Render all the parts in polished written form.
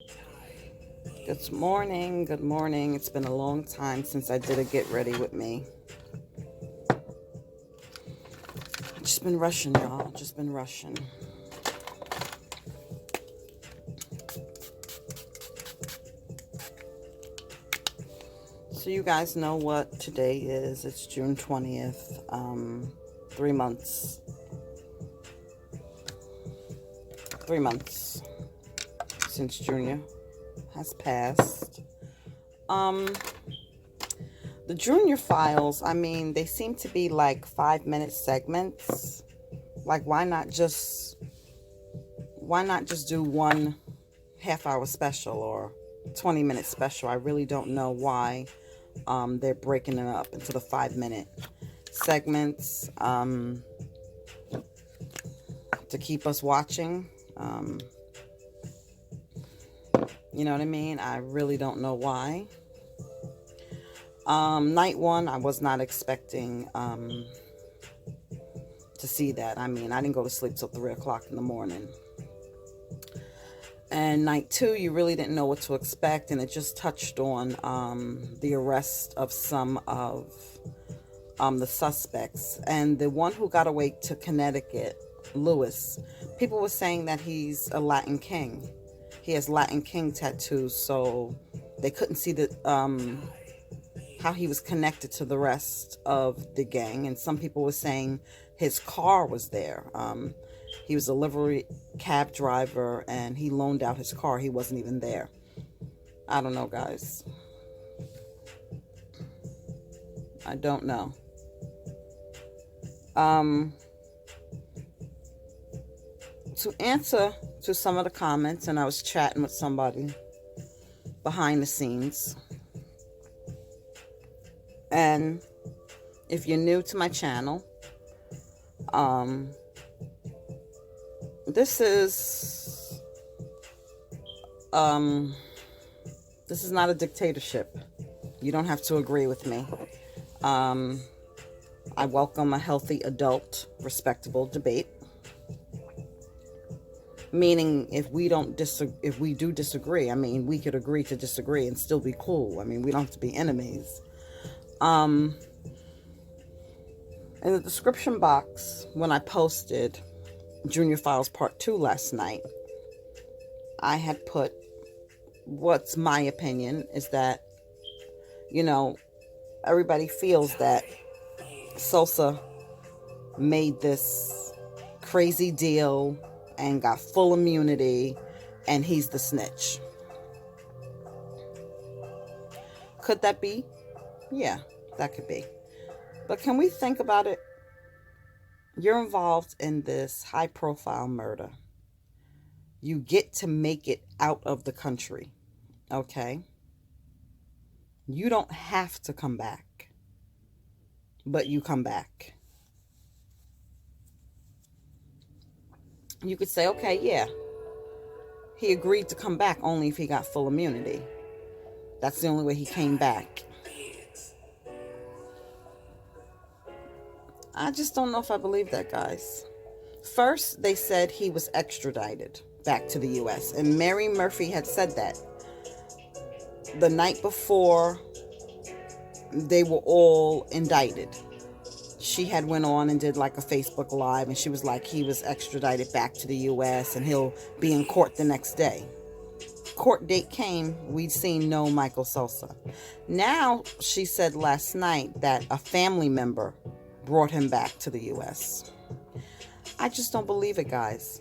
Good morning. Good morning. It's been a long time since I did a get ready with me. Just been rushing, y'all. Just been rushing. So you guys know what today is. It's June 20th. 3 months. 3 months since Junior has passed. The Junior files, they seem to be like 5-minute segments. Like why not just do one half-hour special or 20-minute special? I really don't know why they're breaking it up into the 5-minute segments to keep us watching. You know what I mean? I really don't know why. Night one, I was not expecting to see that. I didn't go to sleep till 3 o'clock in the morning. And night two, you really didn't know what to expect, and it just touched on the arrest of some of the suspects. And the one who got away to Connecticut, Lewis, people were saying that he's a Latin king. He has Latin king tattoos, so they couldn't see how he was connected to the rest of the gang. And some people were saying his car was there. He was a livery cab driver, and he loaned out his car. He wasn't even there. I don't know, guys. I don't know. To answer to some of the comments, and I was chatting with somebody behind the scenes. And if you're new to my channel, this is not a dictatorship. You don't have to agree with me. I welcome a healthy adult, respectable debate. Meaning, if we do disagree, we could agree to disagree and still be cool. We don't have to be enemies. In the description box, when I posted Junior Files Part 2 last night, I had put what's my opinion is that, everybody feels that Sosa made this crazy deal and got full immunity, and he's the snitch. Could that be? Yeah, that could be. But can we think about it? You're involved in this high-profile murder. You get to make it out of the country, okay? You don't have to come back, but you come back. You could say, okay, yeah, he agreed to come back only if he got full immunity. That's the only way he came back. I just don't know if I believe that, guys. First, they said he was extradited back to the U.S., and Mary Murphy had said that the night before they were all indicted. She had went on and did like a Facebook Live, and she was like, he was extradited back to the U.S. and he'll be in court the next day. Court date came, we'd seen no Michael Sosa. Now, she said last night that a family member brought him back to the U.S. I just don't believe it, guys.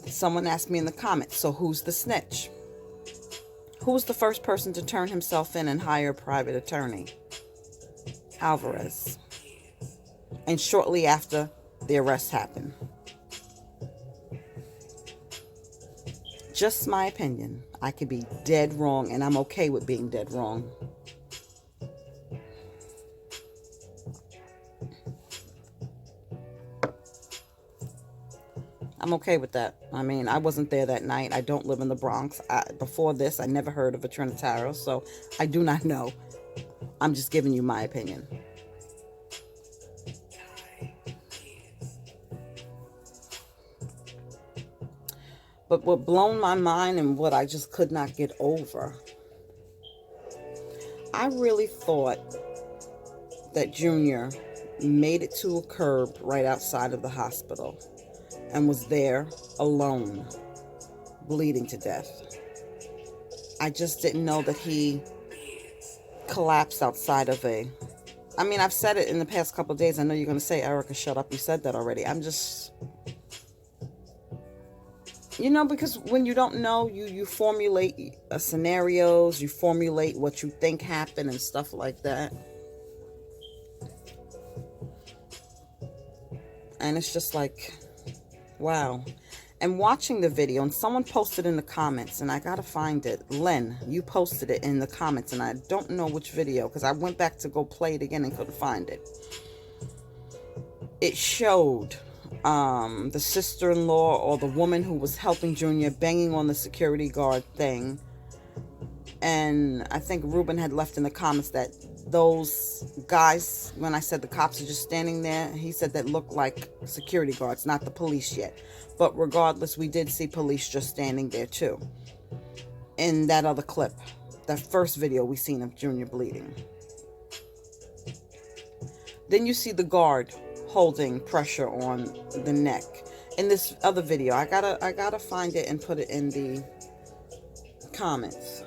Someone asked me in the comments, so who's the snitch? Who was the first person to turn himself in and hire a private attorney? Alvarez. And shortly after, the arrest happened. Just my opinion. I could be dead wrong, and I'm okay with being dead wrong. I'm okay with that. I wasn't there that night. I don't live in the Bronx. Before this, I never heard of a Trinitaro, so I do not know. I'm just giving you my opinion. But what blown my mind and what I just could not get over, I really thought that Junior made it to a curb right outside of the hospital and was there alone, bleeding to death. I just didn't know that he collapsed outside of a... I mean, I've said it in the past couple of days. I know you're going to say, Erica, shut up. You said that already. I'm just... because when you don't know, you formulate scenarios, you formulate what you think happened and stuff like that. And it's just like, wow. And watching the video, and someone posted in the comments, and I gotta find it. Len, you posted it in the comments, and I don't know which video, because I went back to go play it again and couldn't find it. It showed the sister-in-law or the woman who was helping Junior banging on the security guard thing. And I think Ruben had left in the comments that those guys, when I said the cops are just standing there, he said that looked like security guards, not the police yet. But regardless, we did see police just standing there too. In that other clip, that first video we seen of Junior bleeding. Then you see the guard holding pressure on the neck. In this other video, I gotta find it and put it in the comments.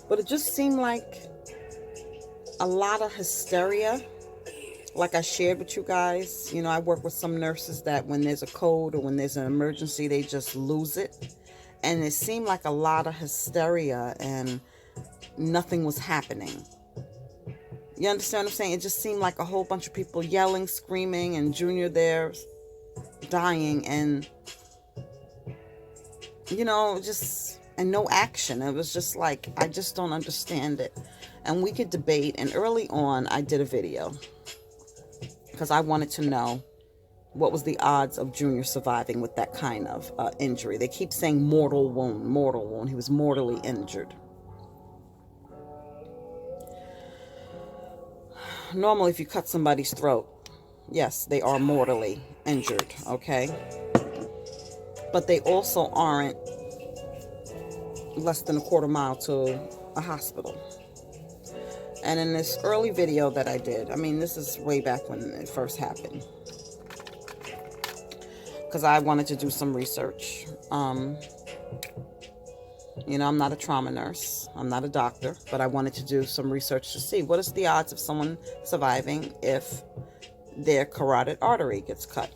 But it just seemed like a lot of hysteria. Like I shared with you guys, I work with some nurses that when there's a code or when there's an emergency, they just lose it. And it seemed like a lot of hysteria and nothing was happening. You understand what I'm saying? It just seemed like a whole bunch of people yelling, screaming, and Junior there dying, and, and no action. It was just like, I just don't understand it. And we could debate. And early on, I did a video because I wanted to know what was the odds of Junior surviving with that kind of injury. They keep saying mortal wound, mortal wound. He was mortally injured. Normally, if you cut somebody's throat, yes, they are mortally injured, okay? But they also aren't less than a quarter mile to a hospital. And in this early video that I did, I mean, this is way back when it first happened, because I wanted to do some research. I'm not a trauma nurse. I'm not a doctor, but I wanted to do some research to see what is the odds of someone surviving if their carotid artery gets cut.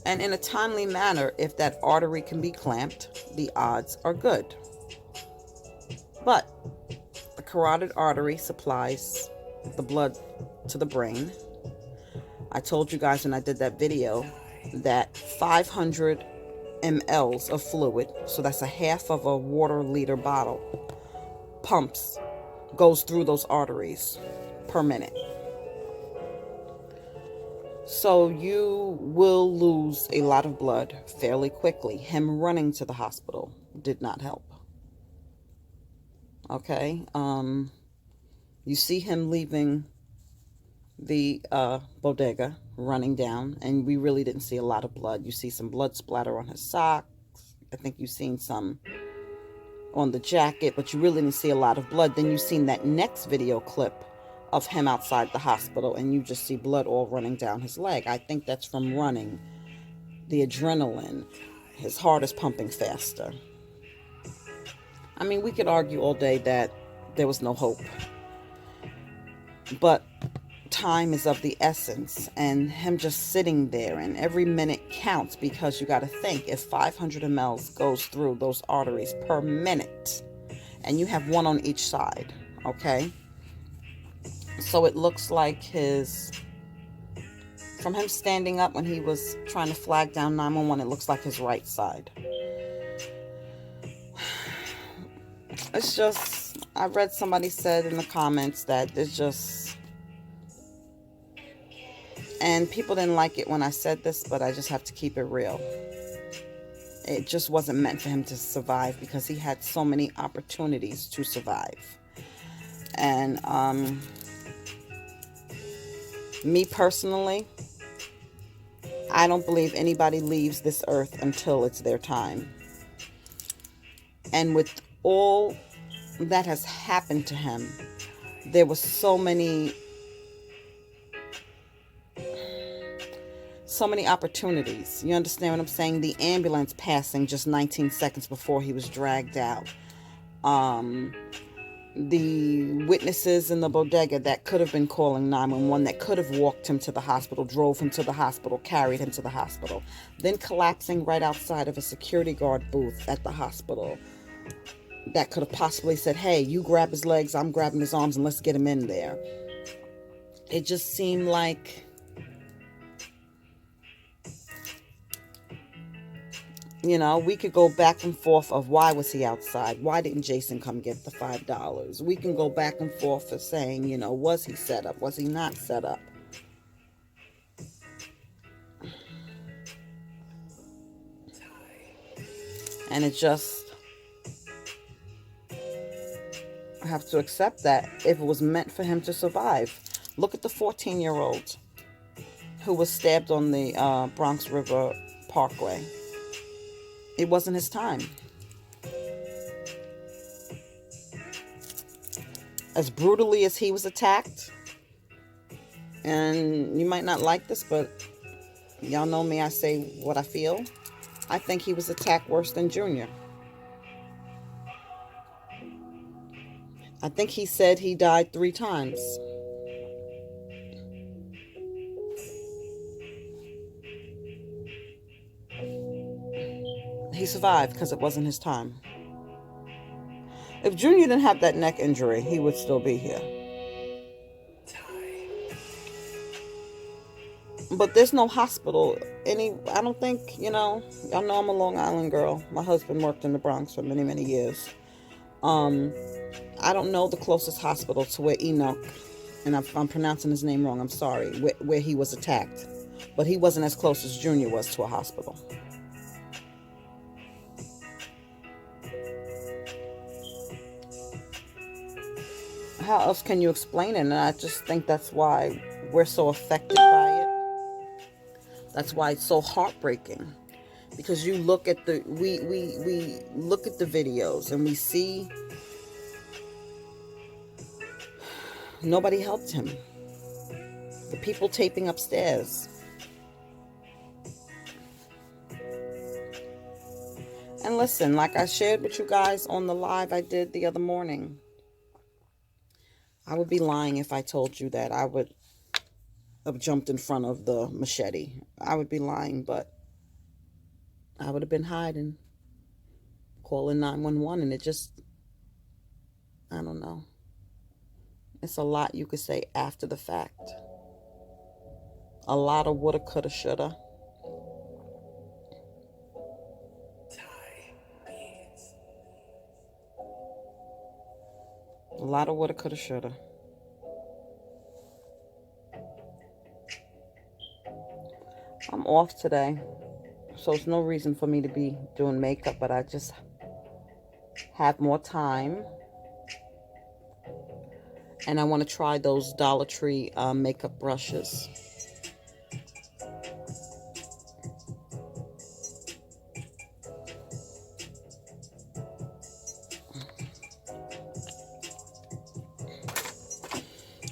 And in a timely manner, if that artery can be clamped, the odds are good. But the carotid artery supplies the blood to the brain. I told you guys when I did that video that 500 mLs of fluid, so that's a half of a water liter bottle, goes through those arteries per minute. So you will lose a lot of blood fairly quickly. Him running to the hospital did not help. Okay, you see him leaving the bodega, running down, and we really didn't see a lot of blood. You see some blood splatter on his socks. I think you've seen some on the jacket, but you really didn't see a lot of blood. Then you've seen that next video clip of him outside the hospital, and you just see blood all running down his leg. I think that's from running, the adrenaline. His heart is pumping faster. I mean, we could argue all day that there was no hope. But time is of the essence, and him just sitting there, and every minute counts, because you got to think, if 500 mLs goes through those arteries per minute, and you have one on each side, okay? So it looks like from him standing up when he was trying to flag down 911, it looks like his right side. It's just, I read somebody said in the comments that it's just, and people didn't like it when I said this, but I just have to keep it real. It just wasn't meant for him to survive, because he had so many opportunities to survive. And me personally, I don't believe anybody leaves this earth until it's their time. And with all that has happened to him, there was so many opportunities. You understand what I'm saying? The ambulance passing just 19 seconds before he was dragged out. The witnesses in the bodega that could have been calling 911, that could have walked him to the hospital, drove him to the hospital, carried him to the hospital, then collapsing right outside of a security guard booth at the hospital, that could have possibly said, hey, you grab his legs, I'm grabbing his arms, and let's get him in there. It just seemed like, we could go back and forth of why was he outside? Why didn't Jason come get the $5? We can go back and forth of saying, was he set up? Was he not set up? And it just, I have to accept that if it was meant for him to survive. Look at the 14-year-old who was stabbed on the Bronx River Parkway. It wasn't his time. As brutally as he was attacked, and you might not like this, but y'all know me, I say what I feel. I think he was attacked worse than Junior. I think he said he died 3 times. He survived because it wasn't his time. If Junior didn't have that neck injury, he would still be here. But there's no hospital. I don't think, y'all know I'm a Long Island girl. My husband worked in the Bronx for many, many years. I don't know the closest hospital to where Enoch, and if I'm pronouncing his name wrong, I'm sorry, where he was attacked. But he wasn't as close as Junior was to a hospital. How else can you explain it? And I just think that's why we're so affected by it. That's why it's so heartbreaking. Because you look at we look at the videos and we see nobody helped him. The people taping upstairs. And listen, like I shared with you guys on the live I did the other morning, I would be lying if I told you that I would have jumped in front of the machete. I would be lying, but I would have been hiding, calling 911, and it just, I don't know. It's a lot you could say after the fact. A lot of woulda, coulda, shoulda. A lot of woulda, coulda, shoulda. I'm off today, so it's no reason for me to be doing makeup, but I just have more time. And I want to try those Dollar Tree makeup brushes.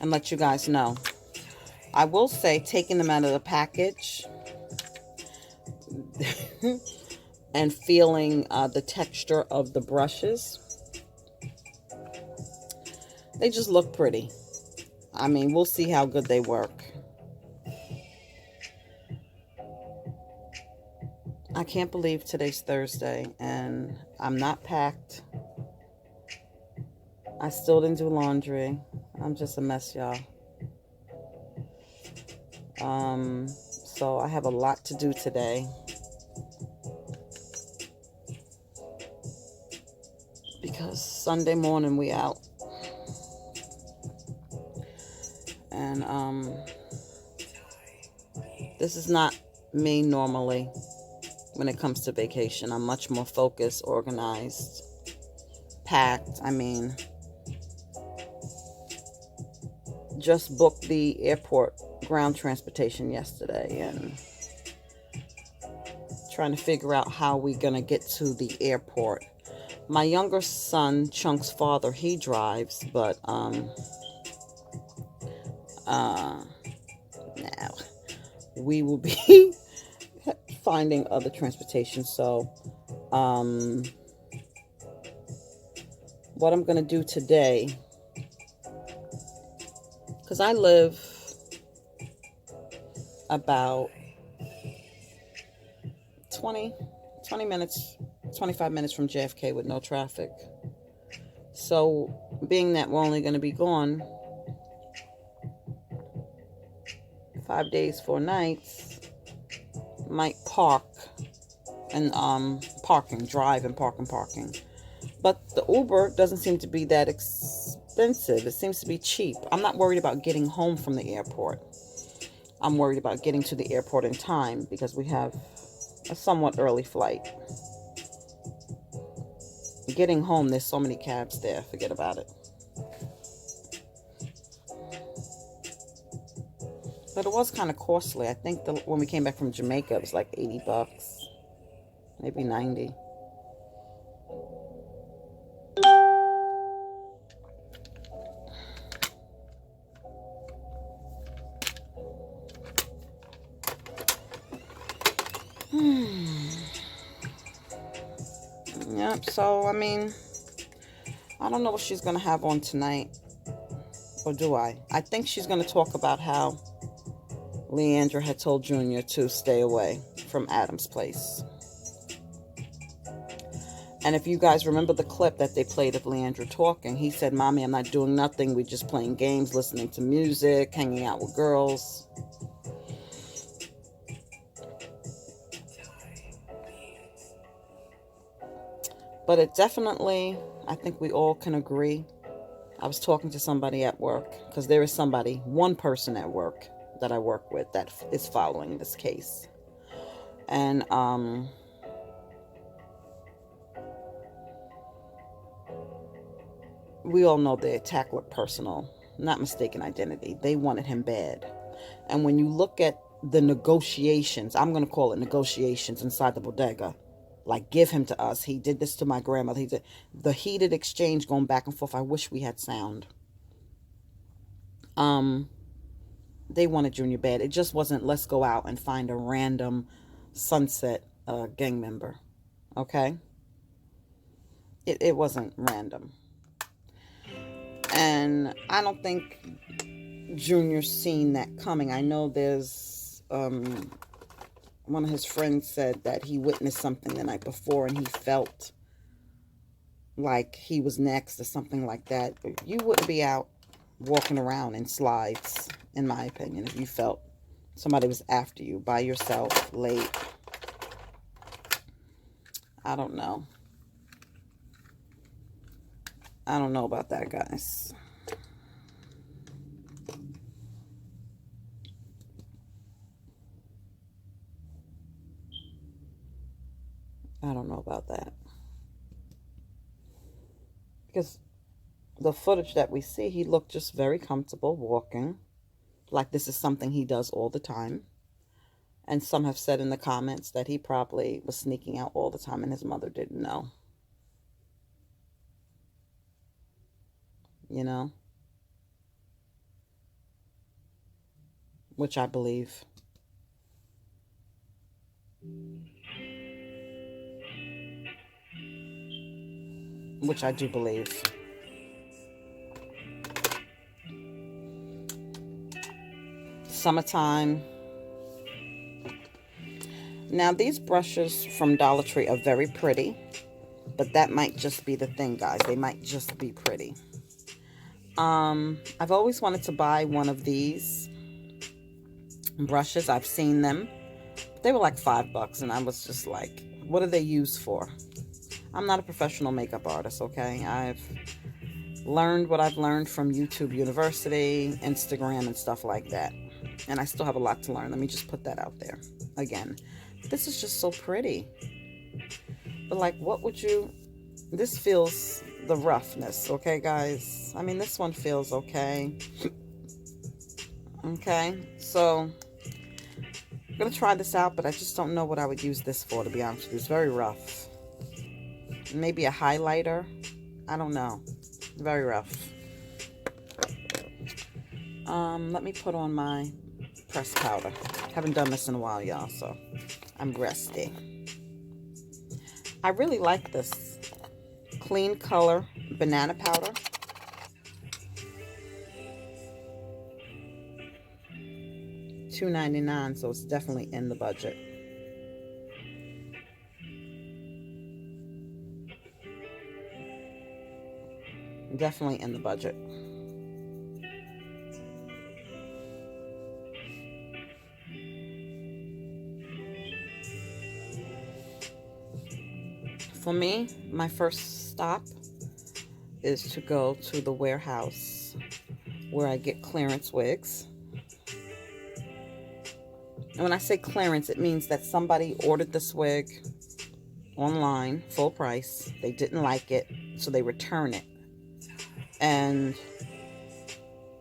And let you guys know. I will say, taking them out of the package and feeling the texture of the brushes, they just look pretty. I mean, we'll see how good they work. I can't believe today's Thursday and I'm not packed. I still didn't do laundry. I'm just a mess, y'all. So I have a lot to do today. Because Sunday morning we out. And this is not me normally when it comes to vacation. I'm much more focused, organized, packed. I mean, just booked the airport ground transportation yesterday, and trying to figure out how we're going to get to the airport. My younger son, Chunk's father, he drives, but now we will be finding other transportation. So what I'm going to do today, because I live about 20 minutes, 25 minutes from JFK with no traffic. So being that we're only going to be gone 5 days, 4 nights, might park and drive and parking. But the Uber doesn't seem to be that expensive. It seems to be cheap. I'm not worried about getting home from the airport. I'm worried about getting to the airport in time because we have a somewhat early flight. Getting home, there's so many cabs there. Forget about it. But it was kind of costly. I think when we came back from Jamaica, it was like $80, maybe 90. Yep, so, I mean, I don't know what she's going to have on tonight. Or do I? I think she's going to talk about how Leandra had told Junior to stay away from Adam's place. And if you guys remember the clip that they played of Leandra talking, he said, "Mommy, I'm not doing nothing. We're just playing games, listening to music, hanging out with girls." But it definitely, I think we all can agree. I was talking to somebody at work, because there is one person at work that I work with that is following this case. And we all know the attack looked personal, not mistaken identity. They wanted him bad. And when you look at the negotiations, I'm going to call it negotiations inside the bodega, like, give him to us. He did this to my grandmother. He did the heated exchange going back and forth. I wish we had sound. They wanted Junior bad. It just wasn't, let's go out and find a random Sunset gang member. Okay? It wasn't random. And I don't think Junior's seen that coming. I know there's one of his friends said that he witnessed something the night before and he felt like he was next or something like that. You wouldn't be out walking around in slides, in my opinion, if you felt somebody was after you by yourself, late. I don't know. I don't know about that, guys. I don't know about that. Because the footage that we see, he looked just very comfortable walking. Like this is something he does all the time. And some have said in the comments that he probably was sneaking out all the time and his mother didn't know. You know? Which I believe. Which I do believe. Summertime. Now, these brushes from Dollar Tree are very pretty. But that might just be the thing, guys. They might just be pretty. I've always wanted to buy one of these brushes. I've seen them. They were like $5, and I was just like, what are they used for? I'm not a professional makeup artist, okay? I've learned what I've learned from YouTube University, Instagram, and stuff like that. And I still have a lot to learn. Let me just put that out there. Again, this is just so pretty. But like, what would you... This feels the roughness, okay, guys? I mean, this one feels okay. Okay, so I'm going to try this out, but I just don't know what I would use this for, to be honest with you. It's very rough. Maybe a highlighter. I don't know. Very rough. Let me put on my pressed powder. Haven't done this in a while, y'all, so I'm rusty. I really like this Clean Color banana powder. $2.99, so it's definitely in the budget. Definitely in the budget. For me, my first stop is to go to the warehouse where I get clearance wigs. And when I say clearance, it means that somebody ordered this wig online, full price. They didn't like it, so they return it. And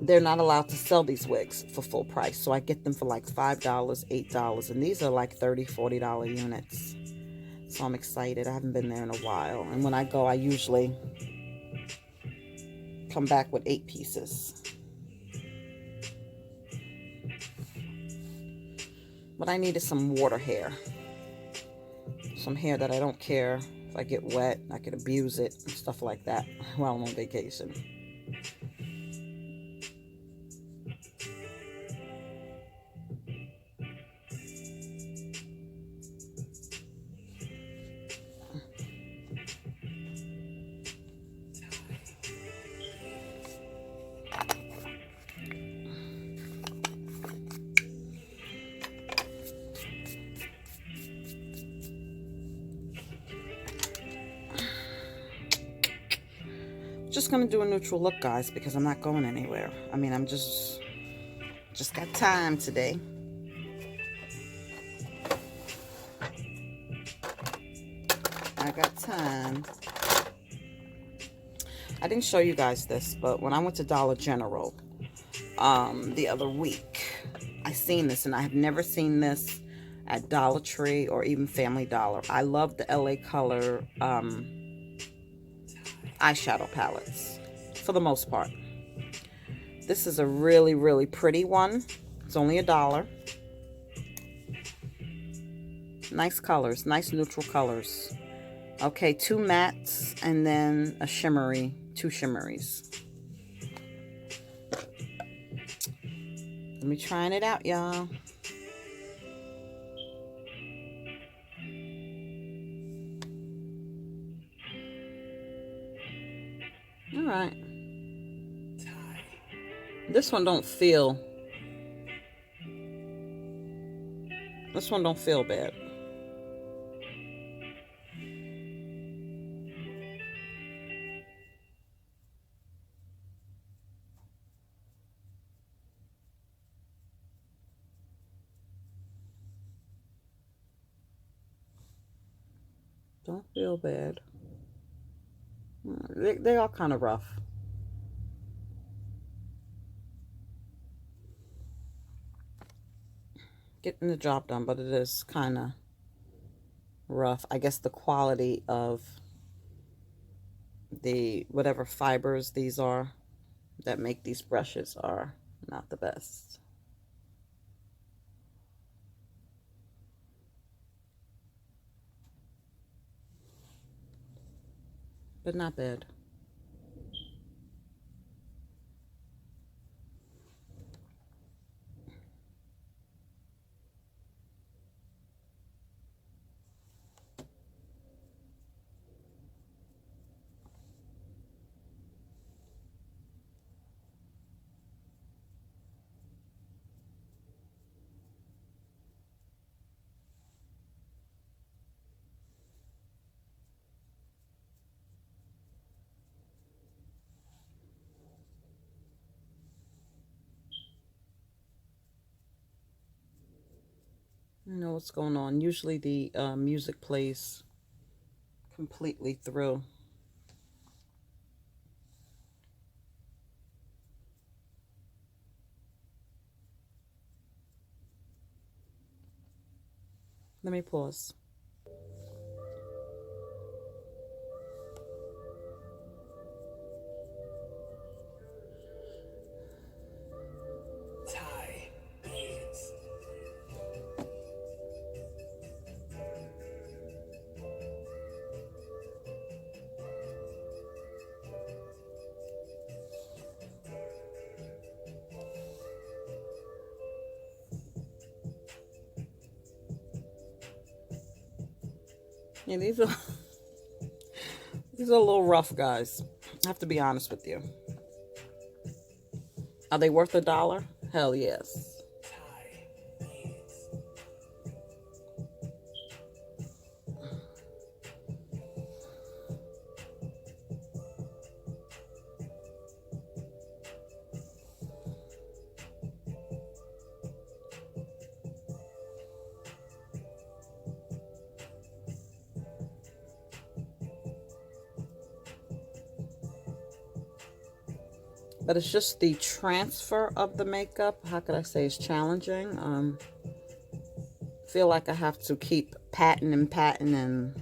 they're not allowed to sell these wigs for full price. So I get them for like $5, $8. And these are like $30, $40 units. So I'm excited. I haven't been there in a while. And when I go, I usually come back with 8 pieces. But I needed some water hair. Some hair that I don't care if I get wet. I could abuse it and stuff like that while I'm on vacation. Just gonna do a neutral look, guys, because I'm not going anywhere. I mean, I'm just got time today. I got time. I didn't show you guys this, but when I went to Dollar General the other week, I seen this, and I have never seen this at Dollar Tree or even Family Dollar. I love the LA Color eyeshadow palettes for the most part. This is a really, really pretty one. It's only $1. Nice colors, nice neutral colors. Okay, 2 mattes and then a shimmery, 2 shimmeries. Let me trying it out, y'all. All right. This one don't feel bad. Don't feel bad. They are kind of rough. Getting the job done, but it is kind of rough. I guess the quality of the whatever fibers these are that make these brushes are not the best. But not bad. You know what's going on. Usually the music plays completely through. Let me pause. Yeah, these are these are a little rough, guys. I have to be honest with you. Are they worth $1? Hell yes. But it's just the transfer of the makeup. How could I say it's challenging? Feel like I have to keep patting and patting and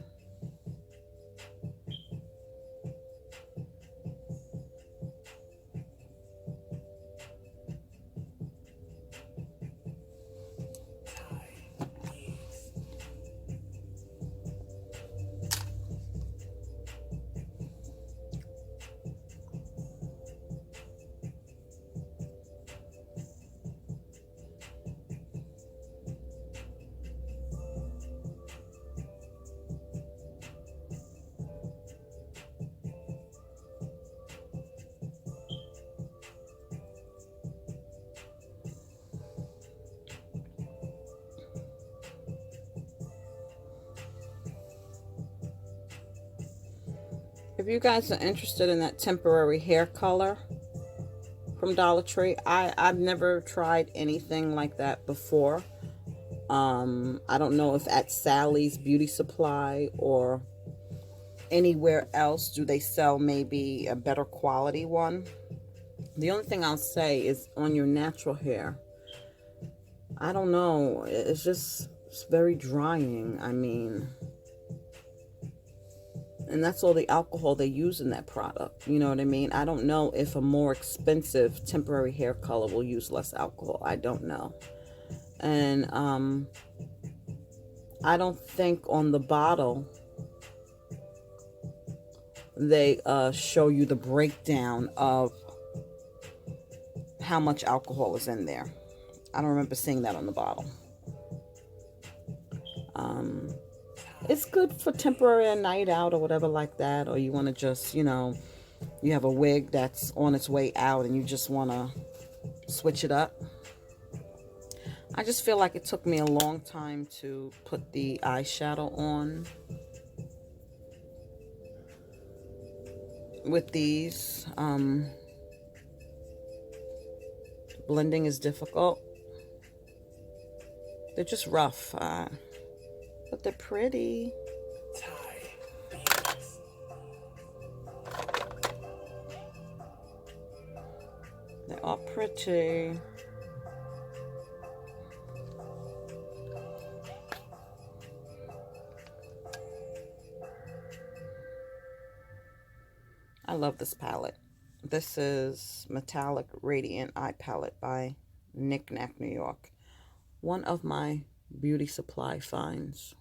if you guys are interested in that temporary hair color from Dollar Tree, I've never tried anything like that before. I don't know if at Sally's Beauty Supply or anywhere else do they sell maybe a better quality one. The only thing I'll say is on your natural hair, I don't know, it's very drying. I mean, and that's all the alcohol they use in that product. You know what I mean? I don't know if a more expensive temporary hair color will use less alcohol. I don't know. And I don't think on the bottle they show you the breakdown of how much alcohol is in there. I don't remember seeing that on the bottle. It's good for temporary a night out or whatever like that, or you want to just, you know, you have a wig that's on its way out and you just want to switch it up. I just feel like it took me a long time to put the eyeshadow on with these. Blending is difficult. They're just rough, but they're pretty. They are pretty. I love this palette. This is Metallic Radiant Eye Palette by Knick Knack, New York. One of my beauty supply finds.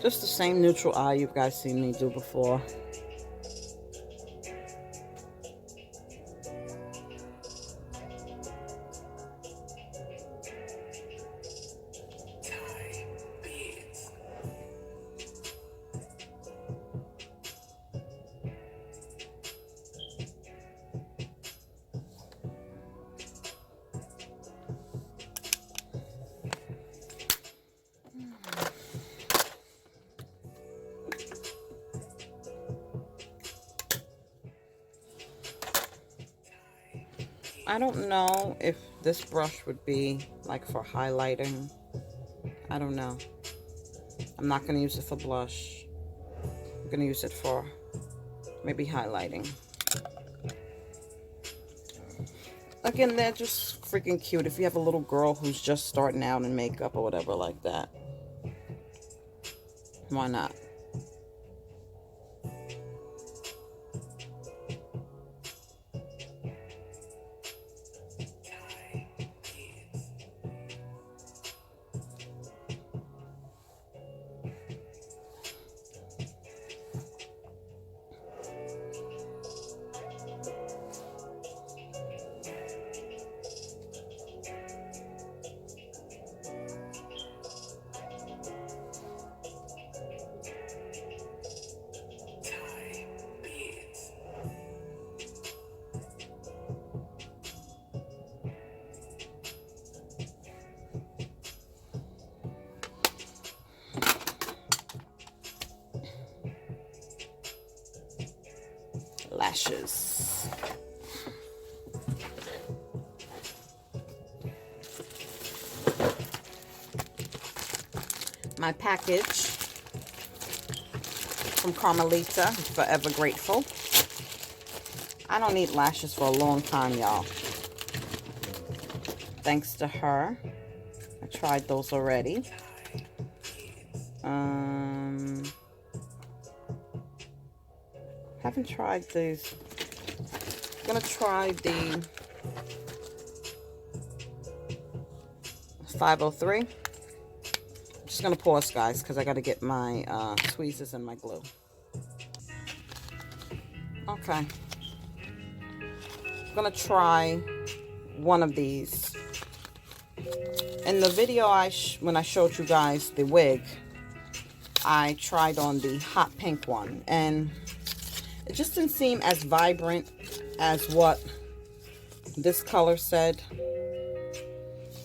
Just the same neutral eye you guys seen me do before. I don't know if This brush would be like for highlighting. I don't know. I'm not going to use it for blush. I'm going to use it for maybe highlighting. Again, they're just freaking cute. If you have a little girl who's just starting out in makeup or whatever like that, why not? Lashes. My package from Carmelita. Forever grateful. I don't need lashes for a long time, y'all. Thanks to her. I tried those already. Haven't tried these. I'm gonna try the 503. I'm just gonna pause, guys, because I gotta get my tweezers and my glue. Okay. I'm gonna try one of these. In the video when I showed you guys the wig, I tried on the hot pink one, and it just didn't seem as vibrant as what this color said.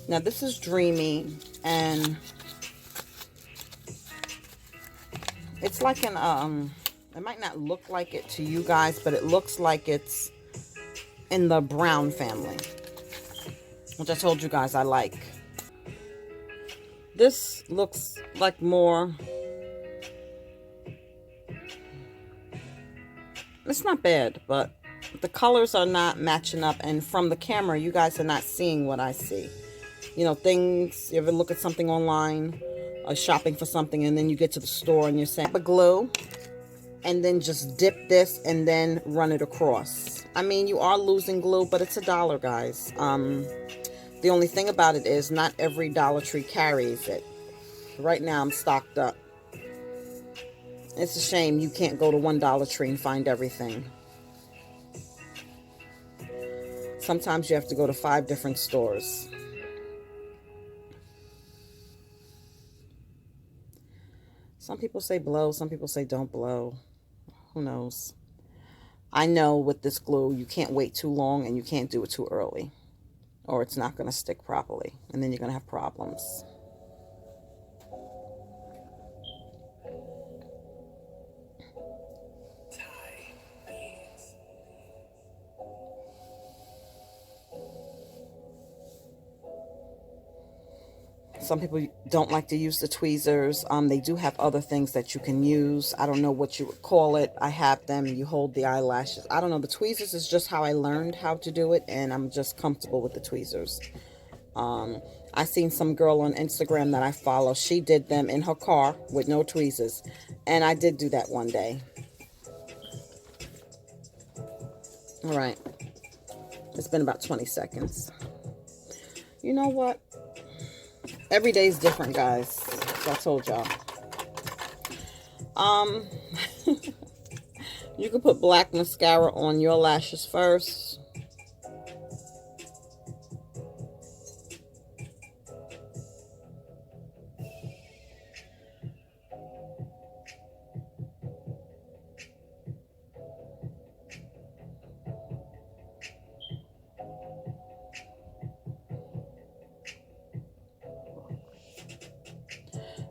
Now this is Dreamy, and it's like an it might not look like it to you guys, but it looks like it's in the brown family, which I told you guys I like. This looks like more, it's not bad, but the colors are not matching up, and from the camera you guys are not seeing what I see. You know, things, you ever look at something online or shopping for something, and then you get to the store and you're saying a glue and then just dip this and then run it across. I mean, you are losing glue, but it's $1, guys. The only thing about it is not every Dollar Tree carries it. Right now I'm stocked up. It's a shame you can't go to one Dollar Tree and find everything. Sometimes you have to go to 5 different stores. Some people say blow, some people say don't blow. Who knows? I know with this glue, you can't wait too long and you can't do it too early, or it's not going to stick properly, and then you're going to have problems. Some people don't like to use the tweezers. They do have other things that you can use. I don't know what you would call it. I have them. You hold the eyelashes. I don't know. The tweezers is just how I learned how to do it, and I'm just comfortable with the tweezers. I seen some girl on Instagram that I follow. She did them in her car with no tweezers, and I did do that one day. All right. It's been about 20 seconds. You know what? Every day is different, guys. So I told y'all. You can put black mascara on your lashes first.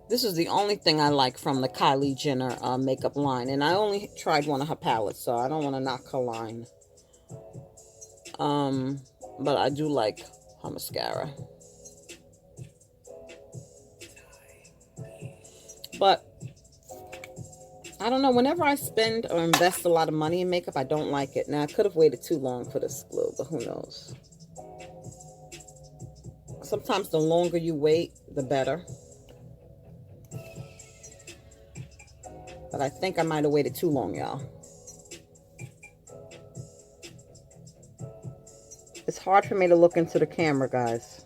This is the only thing I like from the Kylie Jenner makeup line. And I only tried one of her palettes, so I don't want to knock her line. But I do like her mascara. But I don't know, whenever I spend or invest a lot of money in makeup, I don't like it. Now, I could have waited too long for this glue, but who knows? Sometimes the longer you wait, the better. But I think I might have waited too long, y'all. It's hard for me to look into the camera, guys.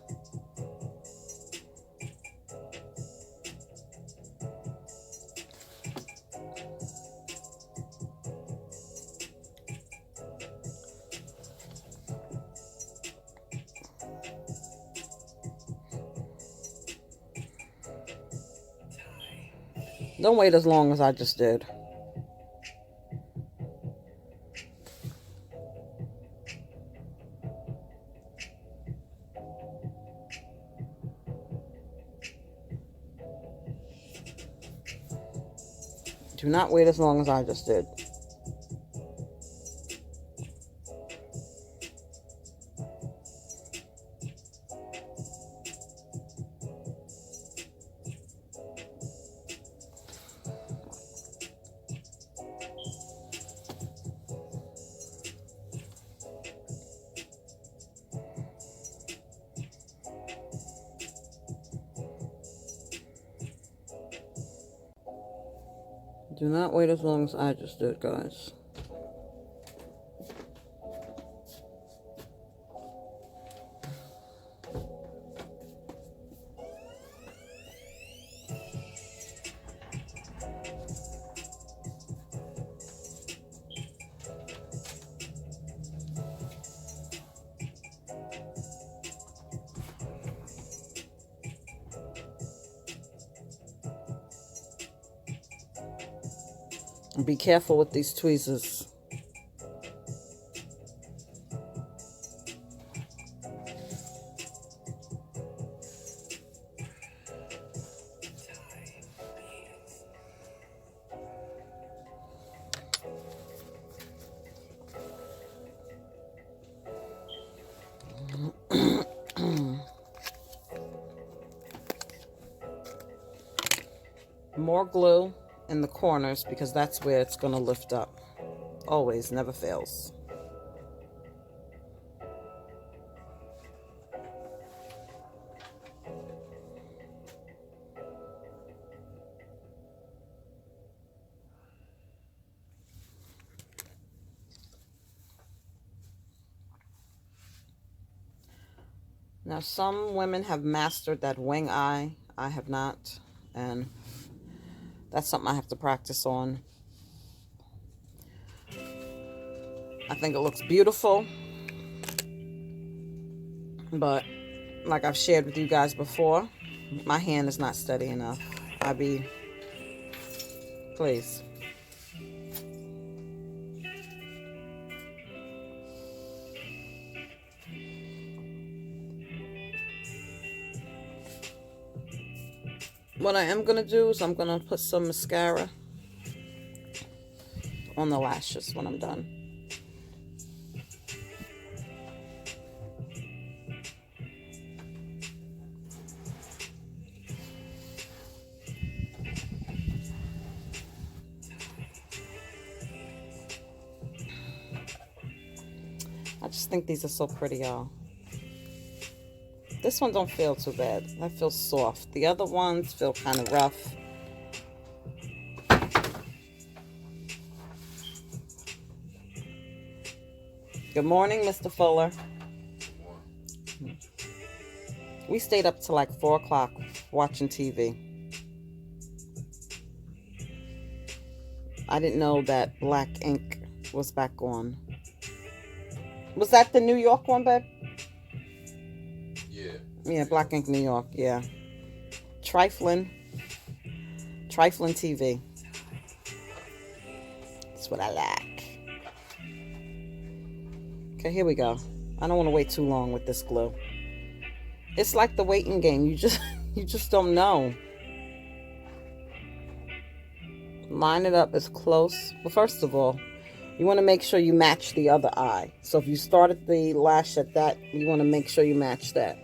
Don't wait as long as I just did. Do not wait as long as I just did. Do not wait as long as I just did, guys. And be careful with these tweezers. More glue in the corners because that's where it's going to lift up. Always, never fails. Now, some women have mastered that wing eye. I have not, and that's something I have to practice on. I think it looks beautiful, but like I've shared with you guys before, my hand is not steady enough. Please. What I am going to do is I'm going to put some mascara on the lashes when I'm done. I just think these are so pretty, y'all. This one don't feel too bad. That feels soft. The other ones feel kind of rough. Good morning, Mr. Fuller. We stayed up till like 4 o'clock watching TV. I didn't know that Black Ink was back on. Was that the New York one, babe? Yeah, Black Ink New York, yeah. Trifling TV. That's what I like. Okay, here we go. I don't want to wait too long with this glue. It's like the waiting game. You just don't know. Line it up as close. Well, first of all, You want to make sure you match the other eye. So if you started the lash at that, you want to make sure you match that.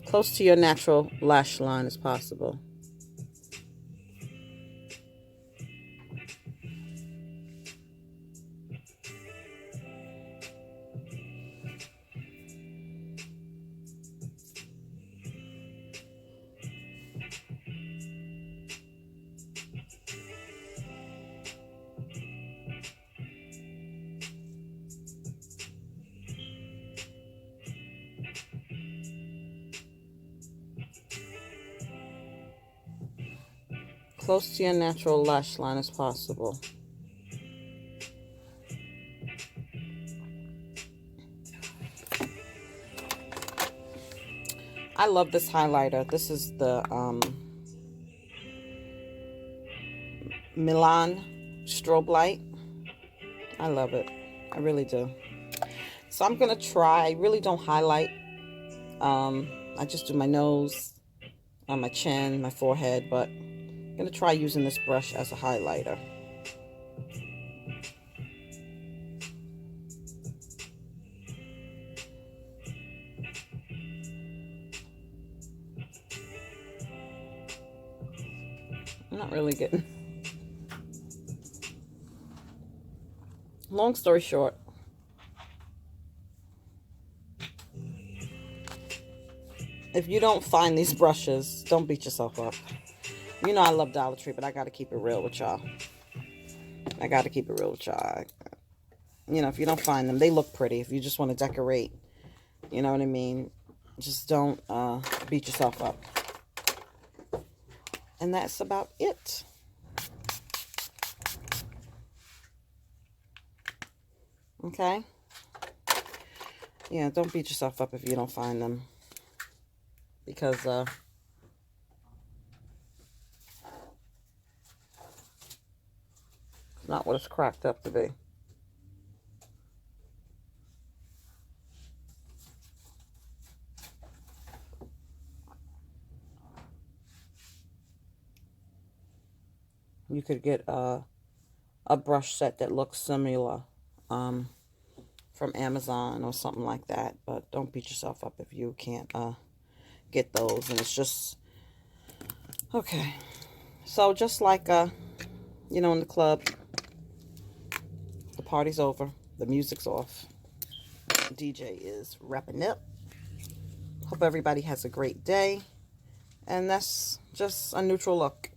Close to your natural lash line as possible. Close to your natural lash line as possible. I love this highlighter. This is the Milan strobe light. I love it. I really do. So I'm going to try. I really don't highlight. I just do my nose, on my chin, my forehead, but I'm going to try using this brush as a highlighter. I'm not really getting... Long story short, if you don't find these brushes, don't beat yourself up. You know I love Dollar Tree, but I got to keep it real with y'all. I got to keep it real with y'all. You know, if you don't find them, they look pretty. If you just want to decorate, you know what I mean? Just don't beat yourself up. And that's about it. Okay? Yeah, don't beat yourself up if you don't find them. Because, it's not what it's cracked up to be. You could get a brush set that looks similar from Amazon or something like that. But don't beat yourself up if you can't get those. And it's just... Okay. So just like, you know, in the club, the party's over. The music's off. DJ is wrapping up. Hope everybody has a great day. And that's just a neutral look.